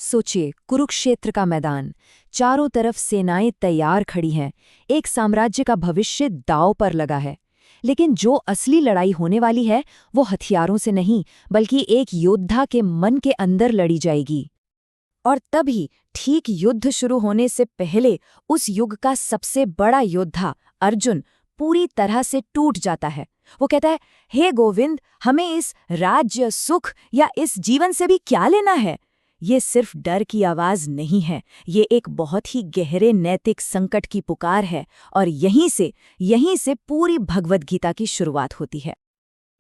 सोचिए, कुरुक्षेत्र का मैदान, चारों तरफ सेनाएं तैयार खड़ी हैं, एक साम्राज्य का भविष्य दांव पर लगा है। लेकिन जो असली लड़ाई होने वाली है वो हथियारों से नहीं, बल्कि एक योद्धा के मन के अंदर लड़ी जाएगी। और तभी, ठीक युद्ध शुरू होने से पहले, उस युग का सबसे बड़ा योद्धा अर्जुन पूरी तरह से टूट जाता है। वो कहता है, हे गोविंद, हमें इस राज्य, सुख या इस जीवन से भी क्या लेना है। ये सिर्फ डर की आवाज नहीं है, ये एक बहुत ही गहरे नैतिक संकट की पुकार है। और यहीं से पूरी भगवद गीता की शुरुआत होती है।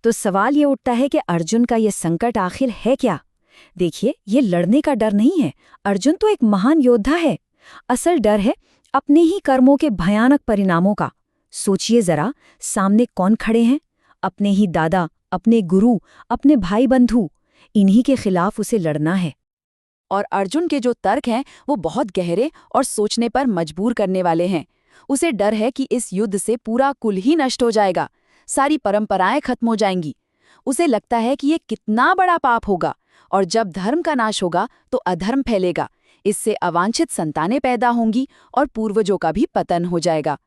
तो सवाल ये उठता है कि अर्जुन का ये संकट आखिर है क्या? देखिए, ये लड़ने का डर नहीं है। अर्जुन तो एक महान योद्धा है। असल डर है अपने ही कर्मों के भयानक परिणामों का। सोचिए जरा, सामने कौन खड़े हैं? अपने ही दादा, अपने गुरु, अपने भाई बंधु। इन्हीं के खिलाफ उसे लड़ना है। और अर्जुन के जो तर्क हैं वो बहुत गहरे और सोचने पर मजबूर करने वाले हैं। उसे डर है कि इस युद्ध से पूरा कुल ही नष्ट हो जाएगा, सारी परंपराएं खत्म हो जाएंगी। उसे लगता है कि ये कितना बड़ा पाप होगा, और जब धर्म का नाश होगा तो अधर्म फैलेगा, इससे अवांछित संतानें पैदा होंगी और पूर्वजों का भी पतन हो जाएगा।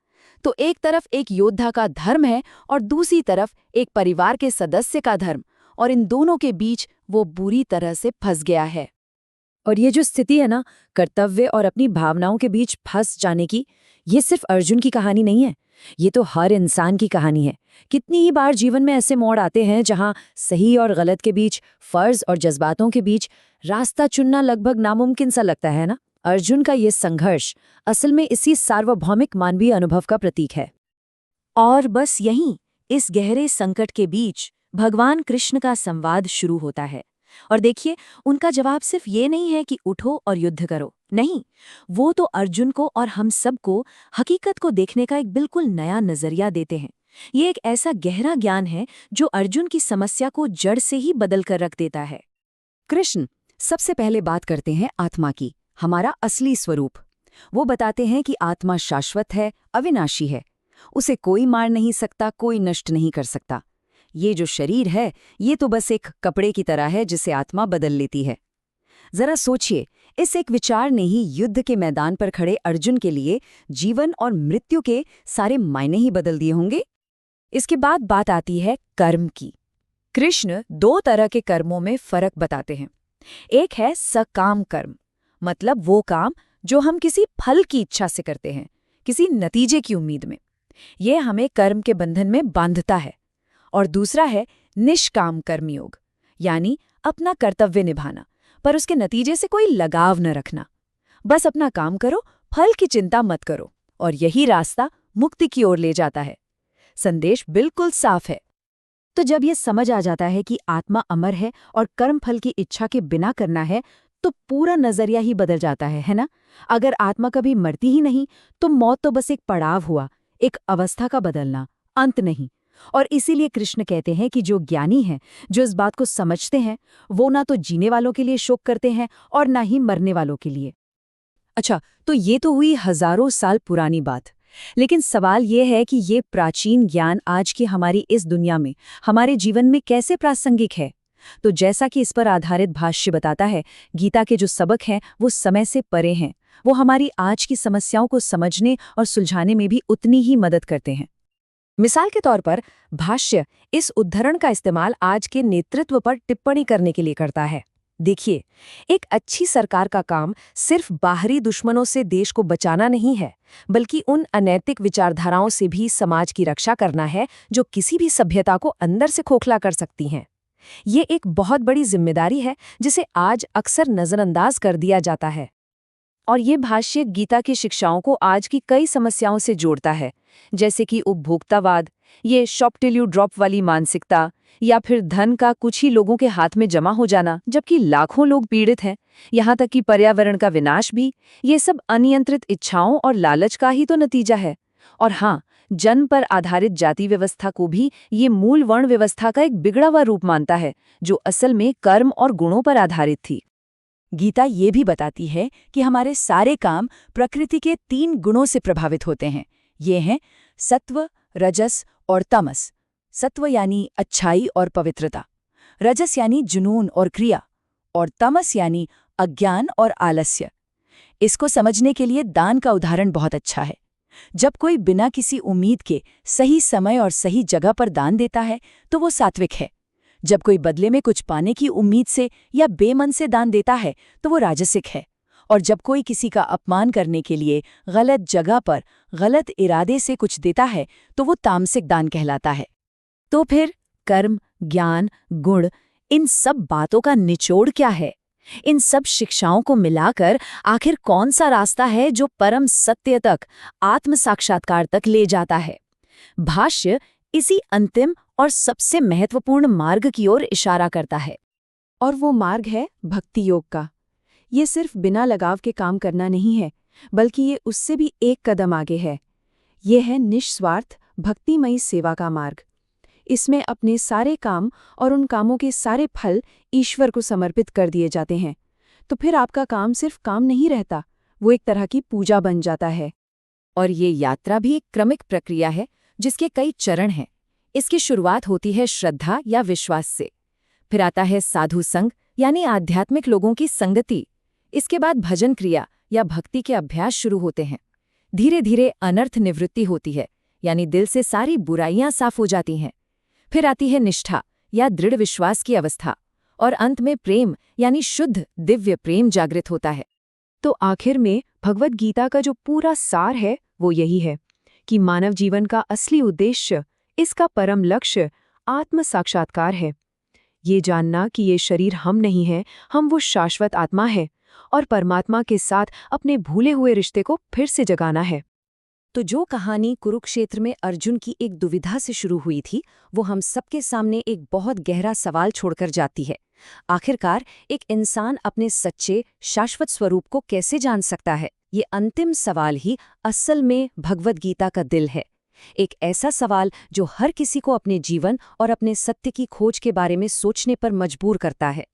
तो एक तरफ एक योद्धा का धर्म है और दूसरी तरफ एक परिवार के सदस्य का धर्म, और इन दोनों के बीच वो बुरी तरह से फंस गया है। और ये जो स्थिति है ना, कर्तव्य और अपनी भावनाओं के बीच फंस जाने की, ये सिर्फ अर्जुन की कहानी नहीं है, ये तो हर इंसान की कहानी है। कितनी ही बार जीवन में ऐसे मोड़ आते हैं जहां सही और गलत के बीच, फर्ज और जज्बातों के बीच रास्ता चुनना लगभग नामुमकिन सा लगता है ना। अर्जुन का ये संघर्ष असल में इसी सार्वभौमिक मानवीय अनुभव का प्रतीक है। और बस यहीं, इस गहरे संकट के बीच भगवान कृष्ण का संवाद शुरू होता है। और देखिए, उनका जवाब सिर्फ ये नहीं है कि उठो और युद्ध करो। नहीं, वो तो अर्जुन को और हम सबको हकीकत को देखने का एक बिल्कुल नया नजरिया देते हैं। ये एक ऐसा गहरा ज्ञान है जो अर्जुन की समस्या को जड़ से ही बदल कर रख देता है। कृष्ण सबसे पहले बात करते हैं आत्मा की, हमारा असली स्वरूप। वो बताते हैं कि आत्मा शाश्वत है, अविनाशी है। उसे कोई मार नहीं सकता, कोई नष्ट नहीं कर सकता। ये जो शरीर है, ये तो बस एक कपड़े की तरह है जिसे आत्मा बदल लेती है। जरा सोचिए, इस एक विचार ने ही युद्ध के मैदान पर खड़े अर्जुन के लिए जीवन और मृत्यु के सारे मायने ही बदल दिए होंगे। इसके बाद बात आती है कर्म की। कृष्ण दो तरह के कर्मों में फर्क बताते हैं। एक है सकाम कर्म, मतलब वो काम जो हम किसी फल की इच्छा से करते हैं, किसी नतीजे की उम्मीद में। ये हमें कर्म के बंधन में बांधता है। और दूसरा है निष्काम कर्मयोग, यानी अपना कर्तव्य निभाना, पर उसके नतीजे से कोई लगाव न रखना। बस अपना काम करो, फल की चिंता मत करो, और यही रास्ता मुक्ति की ओर ले जाता है। संदेश बिल्कुल साफ है। तो जब ये समझ आ जाता है कि आत्मा अमर है और कर्म फल की इच्छा के बिना करना है, तो पूरा नजरिया ही बदल जाता है ना? अगर आत्मा कभी मरती ही नहीं, तो मौत तो बस एक पड़ाव हुआ, एक अवस्था का बदलना, अंत नहीं। और इसीलिए कृष्ण कहते हैं कि जो ज्ञानी हैं, जो इस बात को समझते हैं, वो ना तो जीने वालों के लिए शोक करते हैं और ना ही मरने वालों के लिए। अच्छा, तो ये तो हुई हजारों साल पुरानी बात। लेकिन सवाल ये है कि ये प्राचीन ज्ञान आज की हमारी इस दुनिया में, हमारे जीवन में कैसे प्रासंगिक है? तो जैसा कि इस पर आधारित भाष्य बताता है, गीता के जो सबक हैं वो समय से परे हैं। वो हमारी आज की समस्याओं को समझने और सुलझाने में भी उतनी ही मदद करते हैं। मिसाल के तौर पर, भाष्य इस उद्धरण का इस्तेमाल आज के नेतृत्व पर टिप्पणी करने के लिए करता है। देखिए, एक अच्छी सरकार का काम सिर्फ बाहरी दुश्मनों से देश को बचाना नहीं है, बल्कि उन अनैतिक विचारधाराओं से भी समाज की रक्षा करना है जो किसी भी सभ्यता को अंदर से खोखला कर सकती हैं। ये एक बहुत बड़ी जिम्मेदारी है जिसे आज अक्सर नजरअंदाज कर दिया जाता है। और ये भाष्य गीता की शिक्षाओं को आज की कई समस्याओं से जोड़ता है, जैसे कि उपभोक्तावाद, ये शॉप टिल यू ड्रॉप वाली मानसिकता, या फिर धन का कुछ ही लोगों के हाथ में जमा हो जाना जबकि लाखों लोग पीड़ित हैं, यहाँ तक कि पर्यावरण का विनाश भी। ये सब अनियंत्रित इच्छाओं और लालच का ही तो नतीजा है। और हाँ, जन्म पर आधारित जाति व्यवस्था को भी ये मूल वर्ण व्यवस्था का एक बिगड़ा हुआ रूप मानता है, जो असल में कर्म और गुणों पर आधारित थी। गीता ये भी बताती है कि हमारे सारे काम प्रकृति के 3 गुणों से प्रभावित होते हैं। ये हैं सत्व, रजस और तमस। सत्व यानी अच्छाई और पवित्रता, रजस यानी जुनून और क्रिया, और तमस यानी अज्ञान और आलस्य। इसको समझने के लिए दान का उदाहरण बहुत अच्छा है। जब कोई बिना किसी उम्मीद के सही समय और सही जगह पर दान देता है तो वो सात्विक है। जब कोई बदले में कुछ पाने की उम्मीद से या बेमन से दान देता है तो वो राजसिक है। और जब कोई किसी का अपमान करने के लिए गलत जगह पर गलत इरादे से कुछ देता है तो वो तामसिक दान कहलाता है। तो फिर कर्म, ज्ञान, गुण, इन सब बातों का निचोड़ क्या है? इन सब शिक्षाओं को मिलाकर आखिर कौन सा रास्ता है जो परम सत्य तक, आत्म साक्षात्कार तक ले जाता है? भाष्य इसी अंतिम और सबसे महत्वपूर्ण मार्ग की ओर इशारा करता है। और वो मार्ग है भक्ति योग का। ये सिर्फ बिना लगाव के काम करना नहीं है, बल्कि ये उससे भी एक कदम आगे है। ये है निस्वार्थ भक्तिमयी सेवा का मार्ग। इसमें अपने सारे काम और उन कामों के सारे फल ईश्वर को समर्पित कर दिए जाते हैं। तो फिर आपका काम सिर्फ काम नहीं रहता, वो एक तरह की पूजा बन जाता है। और ये यात्रा भी एक क्रमिक प्रक्रिया है जिसके कई चरण हैं। इसकी शुरुआत होती है श्रद्धा या विश्वास से, फिर आता है साधु संग यानी आध्यात्मिक लोगों की संगति। इसके बाद भजन क्रिया या भक्ति के अभ्यास शुरू होते हैं। धीरे धीरे अनर्थ निवृत्ति होती है, यानी दिल से सारी बुराइयां साफ हो जाती हैं। फिर आती है निष्ठा या दृढ़ विश्वास की अवस्था, और अंत में प्रेम यानी शुद्ध दिव्य प्रेम जागृत होता है। तो आखिर में भगवद गीता का जो पूरा सार है वो यही है कि मानव जीवन का असली उद्देश्य, इसका परम लक्ष्य आत्म साक्षात्कार है। ये जानना कि ये शरीर हम नहीं हैं, हम वो शाश्वत आत्मा है, और परमात्मा के साथ अपने भूले हुए रिश्ते को फिर से जगाना है। तो जो कहानी कुरुक्षेत्र में अर्जुन की एक दुविधा से शुरू हुई थी, वो हम सबके सामने एक बहुत गहरा सवाल छोड़कर जाती है। आखिरकार एक इंसान अपने सच्चे शाश्वत स्वरूप को कैसे जान सकता है? ये अंतिम सवाल ही असल में भगवद गीता का दिल है। एक ऐसा सवाल जो हर किसी को अपने जीवन और अपने सत्य की खोज के बारे में सोचने पर मजबूर करता है।